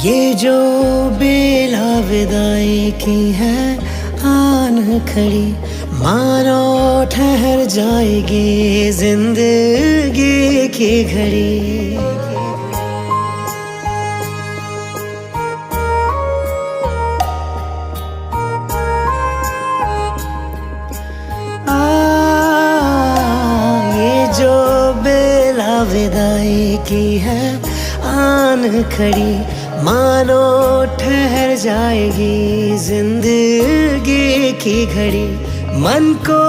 ये जो बेला विदाई की है आन खड़ी, मानो ठहर जाएगी जिंदगी की घड़ी। ये जो बेला विदाई की है आन खड़ी, मानो ठहर जाएगी जिंदगी की घड़ी। मन को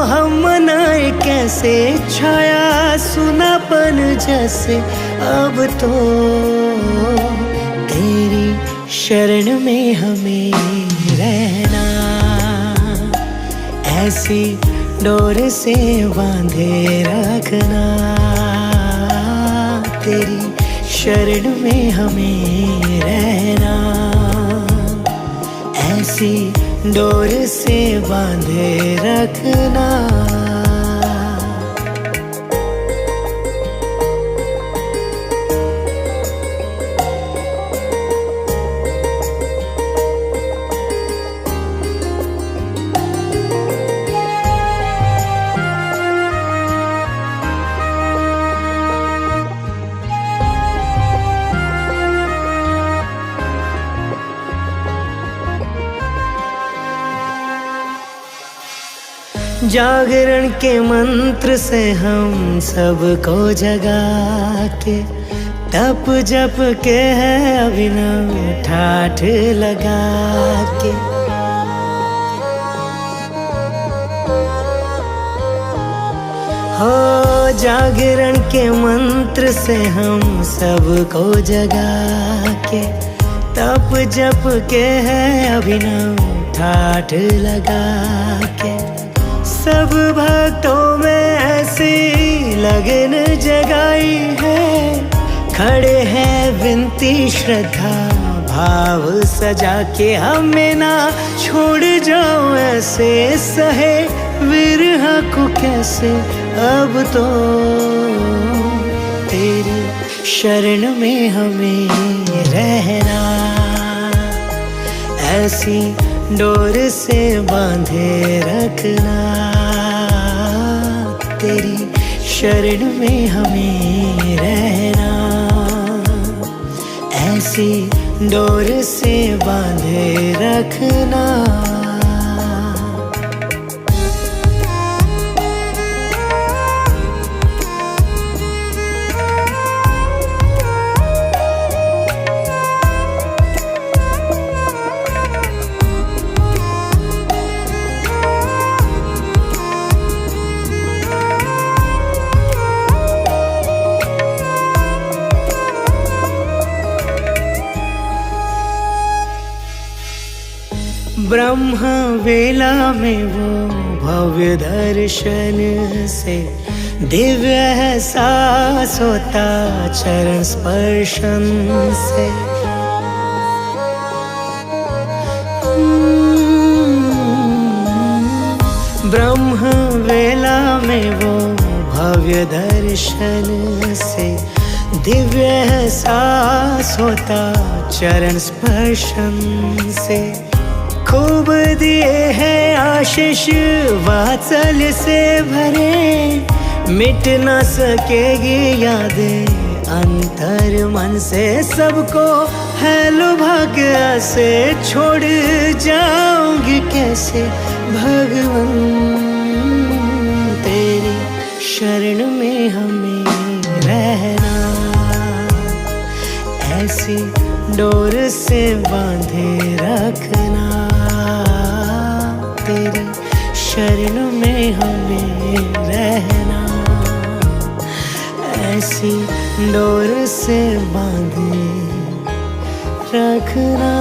हम मनाए कैसे, छाया सुनापन जैसे अब तो तेरी शरण में हमें रहना। ऐसी डोर से बांधे रखना, तेरी शरण में हमें रहना। ऐसी डोर से बांधे रखना। जागरण के मंत्र से हम सबको जगा के, तप जप के है अभिनव ठाठ लगा के। हो जागरण के मंत्र से हम सबको जगा के, तप जप के है अभिनव ठाठ लगा के। सब भक्तों में ऐसी लगन जगाई है, खड़े हैं विनती श्रद्धा भाव सजा के। हमें ना छोड़ जाओ ऐसे, सहे विरह को कैसे अब तो तेरी शरण में हमें रहना। ऐसी डोर से बांधे रखना, तेरी शरण में हमें रहना। ऐसी डोर से बांधे रखना। ब्रह्म वेला में वो भव्य दर्शन से, दिव्य एहसास होता चरण स्पर्शन से। ब्रह्म वेला में वो भव्य दर्शन से, दिव्य एहसास होता चरण स्पर्शन से। खूब दिए हैं आशीष वात्सल्य से भरे, मिट न सकेगी यादें अंतर मन से। सबको है लुभाग्य से, छोड़ जाऊंगी कैसे भगवन। तेरी शरण में हमें रहना, ऐसी डोर से बांधे रखना। तेरी शरण में हमें रहना, ऐसी डोर से बांधे रखना।